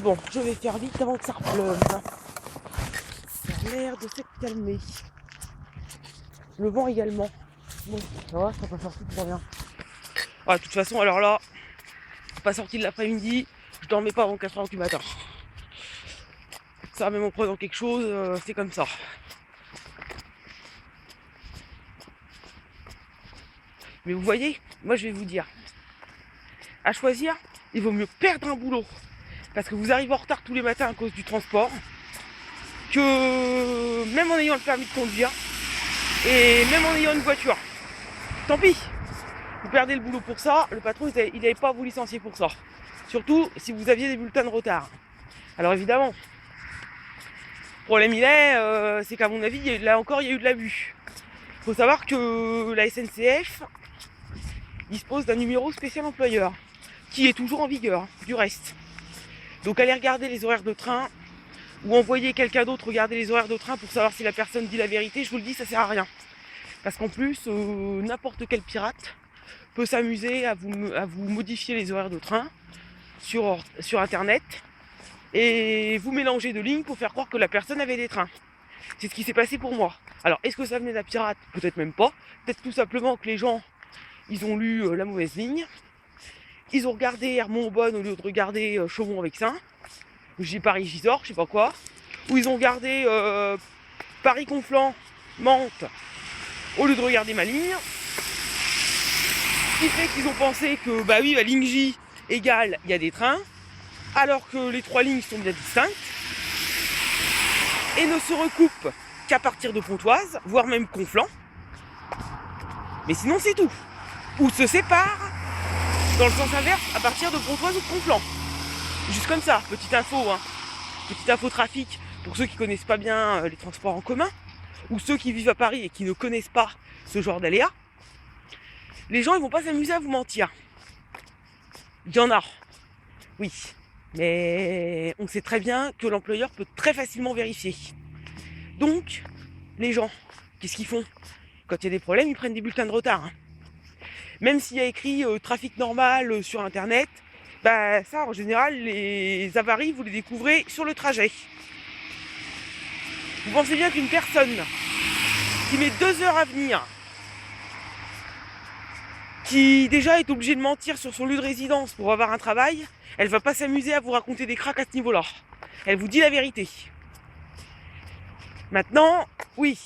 bon, je vais faire vite avant que ça repleuve. Ça a l'air de s'être calmé. Le vent également. Bon, ça va, ça pas sorti pour rien. Ah, de toute façon, alors là, pas sorti de l'après-midi, je dormais pas avant 4h du matin. Ça, même en prenant quelque chose, c'est comme ça. Mais vous voyez, moi je vais vous dire, à choisir, il vaut mieux perdre un boulot parce que vous arrivez en retard tous les matins à cause du transport, que même en ayant le permis de conduire et même en ayant une voiture. Tant pis, vous perdez le boulot pour ça, le patron il n'avait pas à vous licencier pour ça. Surtout si vous aviez des bulletins de retard. Alors évidemment, le problème c'est qu'à mon avis, là encore il y a eu de l'abus. Il faut savoir que la SNCF dispose d'un numéro spécial employeur qui est toujours en vigueur, du reste. Donc allez regarder les horaires de train ou envoyer quelqu'un d'autre regarder les horaires de train pour savoir si la personne dit la vérité. Je vous le dis, ça sert à rien. Parce qu'en plus, n'importe quel pirate peut s'amuser à vous modifier les horaires de train sur internet et vous mélanger de lignes pour faire croire que la personne avait des trains. C'est ce qui s'est passé pour moi. Alors, est-ce que ça venait d'un pirate? Peut-être même pas. Peut-être tout simplement que les gens, ils ont lu la mauvaise ligne. Ils ont regardé Hermont-Aubonne au lieu de regarder Chaumont avec Saint. J'ai Paris-Gisors, je sais pas quoi. Ou ils ont regardé Paris-Conflans, Mantes, au lieu de regarder ma ligne. Ce qui fait qu'ils ont pensé que, bah oui, la ligne J égale, il y a des trains, alors que les trois lignes sont bien distinctes, et ne se recoupent qu'à partir de Pontoise, voire même Conflans. Mais sinon, c'est tout. Ou se séparent dans le sens inverse à partir de Pontoise ou de Conflans. Juste comme ça, petite info, hein. Petite info trafic pour ceux qui connaissent pas bien les transports en commun, ou ceux qui vivent à Paris et qui ne connaissent pas ce genre d'aléas. Les gens ils vont pas s'amuser à vous mentir. Il y en a, oui, mais on sait très bien que l'employeur peut très facilement vérifier. Donc, les gens, qu'est-ce qu'ils font? Quand il y a des problèmes, ils prennent des bulletins de retard. Hein. Même s'il y a écrit trafic normal sur internet, bah ça en général les avaries vous les découvrez sur le trajet. Vous pensez bien qu'une personne qui met 2 heures à venir, qui déjà est obligée de mentir sur son lieu de résidence pour avoir un travail, elle va pas s'amuser à vous raconter des cracks à ce niveau-là. Elle vous dit la vérité. Maintenant, oui,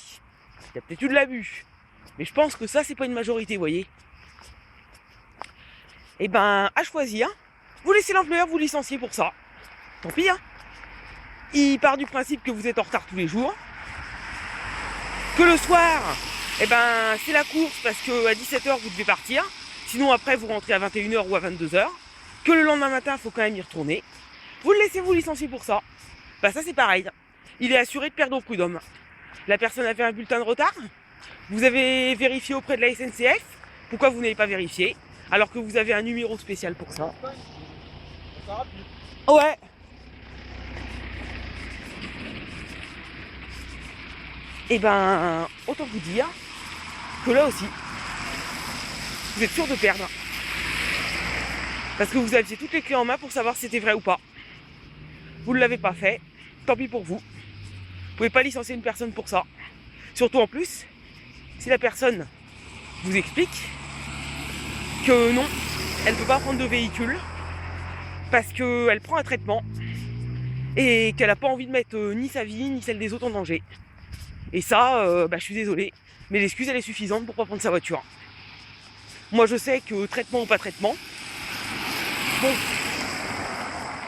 il y a peut-être eu de l'abus, mais je pense que ça c'est pas une majorité, vous voyez. Et ben, à choisir, vous laissez l'employeur vous licencier pour ça. Tant pis, hein. Il part du principe que vous êtes en retard tous les jours. Que le soir, eh ben, c'est la course parce qu'à 17h vous devez partir. Sinon après vous rentrez à 21h ou à 22h. Que le lendemain matin, il faut quand même y retourner. Vous le laissez vous licencier pour ça. Bah ça c'est pareil. Il est assuré de perdre au prud'homme. La personne a fait un bulletin de retard. Vous avez vérifié auprès de la SNCF. Pourquoi vous n'avez pas vérifié? Alors que vous avez un numéro spécial pour ça. Ouais. Et ben, autant vous dire que là aussi, vous êtes sûr de perdre. Parce que vous aviez toutes les clés en main pour savoir si c'était vrai ou pas. Vous ne l'avez pas fait, tant pis pour vous. Vous pouvez pas licencier une personne pour ça. Surtout en plus, si la personne vous explique que non, elle ne peut pas prendre de véhicule parce qu'elle prend un traitement et qu'elle n'a pas envie de mettre ni sa vie ni celle des autres en danger. Et ça, je suis désolée, mais l'excuse elle est suffisante pour pas prendre sa voiture. Moi je sais que traitement ou pas traitement, bon,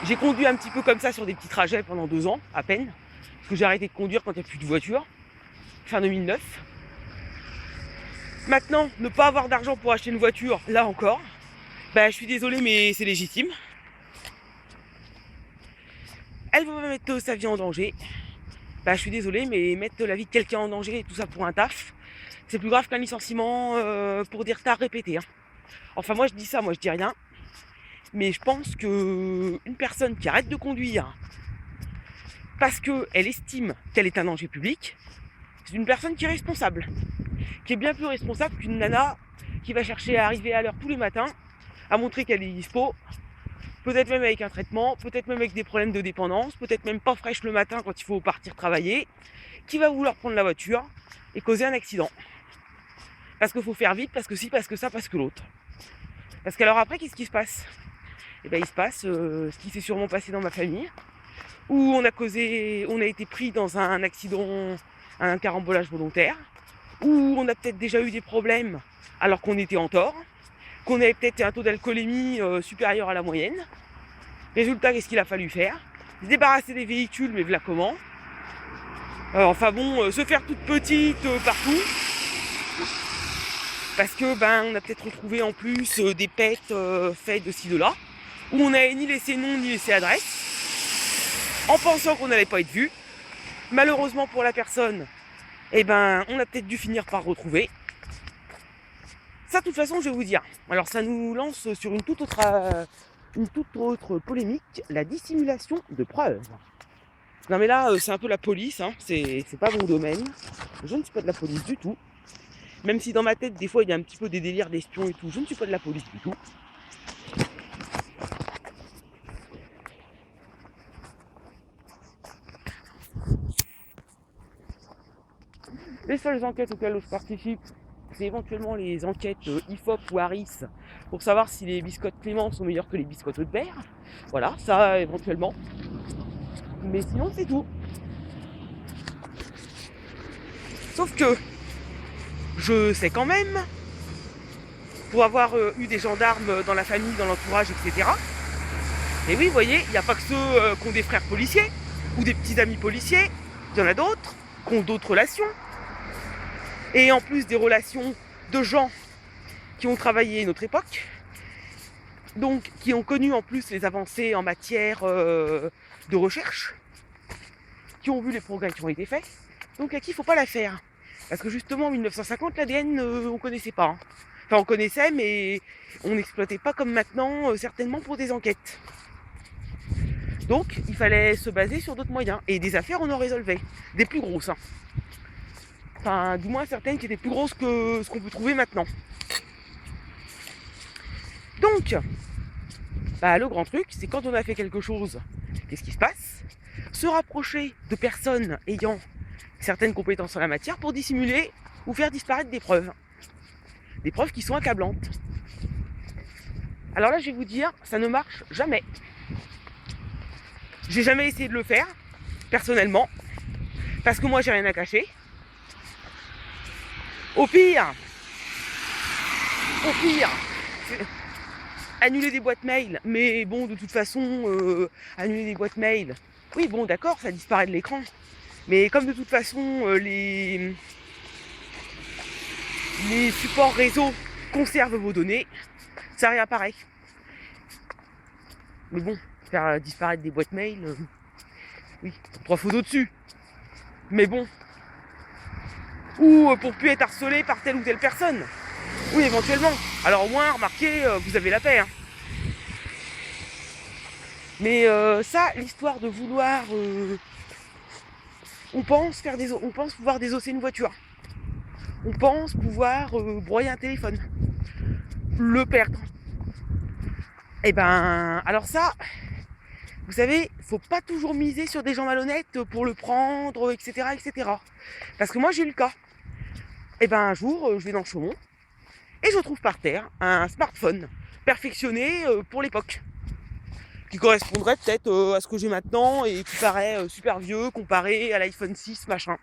j'ai conduit un petit peu comme ça sur des petits trajets pendant 2 ans, à peine, parce que j'ai arrêté de conduire quand il n'y a plus de voiture, fin 2009. Maintenant, ne pas avoir d'argent pour acheter une voiture, là encore, je suis désolée mais c'est légitime. Elle veut mettre sa vie en danger. Je suis désolée, mais mettre la vie de quelqu'un en danger et tout ça pour un taf, c'est plus grave qu'un licenciement pour des retards répétés. Hein. Enfin, moi je dis ça, moi je dis rien. Mais je pense qu'une personne qui arrête de conduire parce qu'elle estime qu'elle est un danger public, c'est une personne qui est responsable. Qui est bien plus responsable qu'une nana qui va chercher à arriver à l'heure tous les matins, à montrer qu'elle est dispo peut-être même avec un traitement, peut-être même avec des problèmes de dépendance, peut-être même pas fraîche le matin quand il faut partir travailler, qui va vouloir prendre la voiture et causer un accident. Parce qu'il faut faire vite, parce que si, parce que ça, parce que l'autre. Parce qu'alors après, qu'est-ce qui se passe? Eh bien, il se passe ce qui s'est sûrement passé dans ma famille, où on a été pris dans un accident, un carambolage volontaire, où on a peut-être déjà eu des problèmes alors qu'on était en tort, qu'on avait peut-être un taux d'alcoolémie supérieur à la moyenne. Résultat, qu'est-ce qu'il a fallu faire? Se débarrasser des véhicules, mais voilà comment. Se faire toute petite partout. Parce que on a peut-être retrouvé en plus des pets faits de ci de là, où on n'avait ni laissé nom ni laissé adresse, en pensant qu'on n'allait pas être vu. Malheureusement pour la personne, on a peut-être dû finir par retrouver. Ça, de toute façon, je vais vous dire. Alors, ça nous lance sur une toute autre polémique, la dissimulation de preuves. Non mais là, c'est un peu la police, hein. C'est pas mon domaine. Je ne suis pas de la police du tout. Même si dans ma tête, des fois, il y a un petit peu des délires d'espions et tout, je ne suis pas de la police du tout. Les seules enquêtes auxquelles je participe, c'est éventuellement les enquêtes IFOP ou Harris pour savoir si les biscottes Clément sont meilleurs que les biscottes Audebert. Voilà, ça éventuellement. Mais sinon, c'est tout. Sauf que je sais quand même, pour avoir eu des gendarmes dans la famille, dans l'entourage, etc. Et oui, vous voyez, il n'y a pas que ceux qui ont des frères policiers ou des petits amis policiers. Il y en a d'autres qui ont d'autres relations. Et en plus des relations de gens qui ont travaillé notre époque, donc qui ont connu en plus les avancées en matière de recherche, qui ont vu les progrès qui ont été faits, donc à qui il ne faut pas la faire. Parce que justement, en 1950, l'ADN, on ne connaissait pas. Enfin, on connaissait, mais on n'exploitait pas comme maintenant, certainement pour des enquêtes. Donc, il fallait se baser sur d'autres moyens. Et des affaires, on en résolvait. Des plus grosses. Hein. Enfin, du moins certaines qui étaient plus grosses que ce qu'on peut trouver maintenant. Donc, le grand truc, c'est quand on a fait quelque chose, qu'est-ce qui se passe? Se rapprocher de personnes ayant certaines compétences en la matière pour dissimuler ou faire disparaître des preuves. Des preuves qui sont accablantes. Alors là, je vais vous dire, ça ne marche jamais. J'ai jamais essayé de le faire, personnellement, parce que moi, j'ai rien à cacher. Au pire, annuler des boîtes mail, mais bon, de toute façon, annuler des boîtes mail, oui, bon, d'accord, ça disparaît de l'écran. Mais comme de toute façon, les supports réseau conservent vos données, ça réapparaît. Mais bon, faire disparaître des boîtes mail, oui, 3 photos dessus. Mais bon. Ou pour plus être harcelé par telle ou telle personne. Oui, éventuellement. Alors au moins, remarquez, vous avez la paix. Hein. Mais ça, l'histoire de vouloir... on pense pouvoir désosser une voiture. On pense pouvoir broyer un téléphone. Le perdre. Alors ça, vous savez, faut pas toujours miser sur des gens malhonnêtes pour le prendre, etc., etc. Parce que moi, j'ai eu le cas. Un jour, je vais dans le Chaumont et je trouve par terre un smartphone perfectionné pour l'époque, qui correspondrait peut-être à ce que j'ai maintenant et qui paraît super vieux comparé à l'iPhone 6 machin,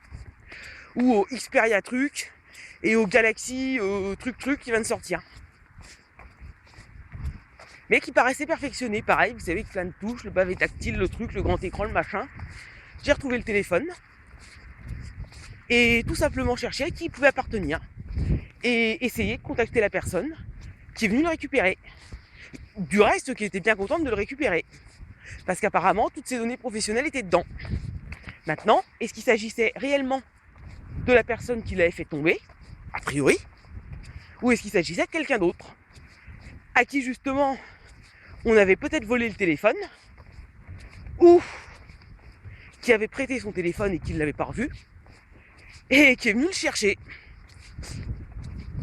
ou au Xperia truc et au Galaxy truc qui vient de sortir. Mais qui paraissait perfectionné, pareil, vous savez, plein de touches, le pavé tactile, le truc, le grand écran, le machin. J'ai retrouvé le téléphone et tout simplement cherché à qui il pouvait appartenir et essayer de contacter la personne qui est venue le récupérer. Du reste, qui était bien contente de le récupérer. Parce qu'apparemment, toutes ses données professionnelles étaient dedans. Maintenant, est-ce qu'il s'agissait réellement de la personne qui l'avait fait tomber, a priori, ou est-ce qu'il s'agissait de quelqu'un d'autre, à qui justement on avait peut-être volé le téléphone, ou qui avait prêté son téléphone et qui ne l'avait pas revu, et qui est venu le chercher.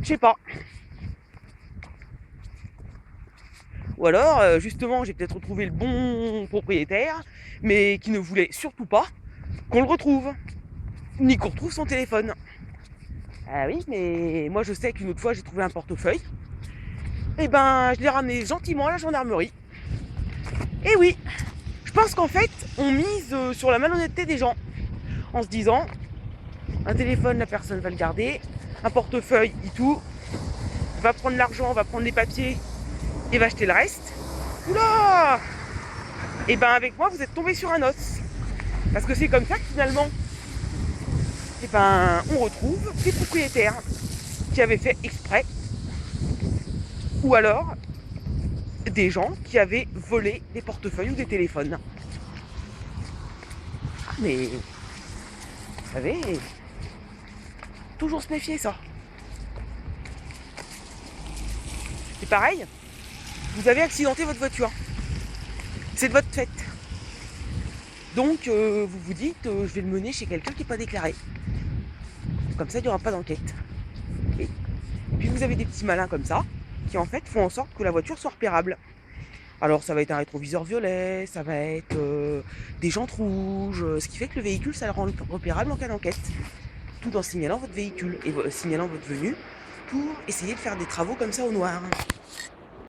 Je sais pas. Ou alors, justement, j'ai peut-être retrouvé le bon propriétaire, mais qui ne voulait surtout pas qu'on le retrouve, ni qu'on retrouve son téléphone. Ah oui, mais moi je sais qu'une autre fois j'ai trouvé un portefeuille. Et ben, je l'ai ramené gentiment à la gendarmerie. Et oui, je pense qu'en fait, on mise sur la malhonnêteté des gens, en se disant, un téléphone, la personne va le garder, un portefeuille, et tout, va prendre l'argent, va prendre les papiers, et va acheter le reste. Oula! Et ben avec moi, vous êtes tombé sur un os. Parce que c'est comme ça que finalement, et ben, on retrouve des propriétaires qui avaient fait exprès, ou alors des gens qui avaient volé des portefeuilles ou des téléphones. Mais vous savez, toujours se méfier ça. C'est pareil, vous avez accidenté votre voiture. C'est de votre fait. Donc vous vous dites, je vais le mener chez quelqu'un qui n'est pas déclaré. Comme ça, il n'y aura pas d'enquête. Et puis vous avez des petits malins comme ça, qui en fait font en sorte que la voiture soit repérable. Alors ça va être un rétroviseur violet, ça va être des jantes rouges, ce qui fait que le véhicule, ça le rend repérable en cas d'enquête. Tout en signalant votre véhicule et signalant votre venue pour essayer de faire des travaux comme ça au noir.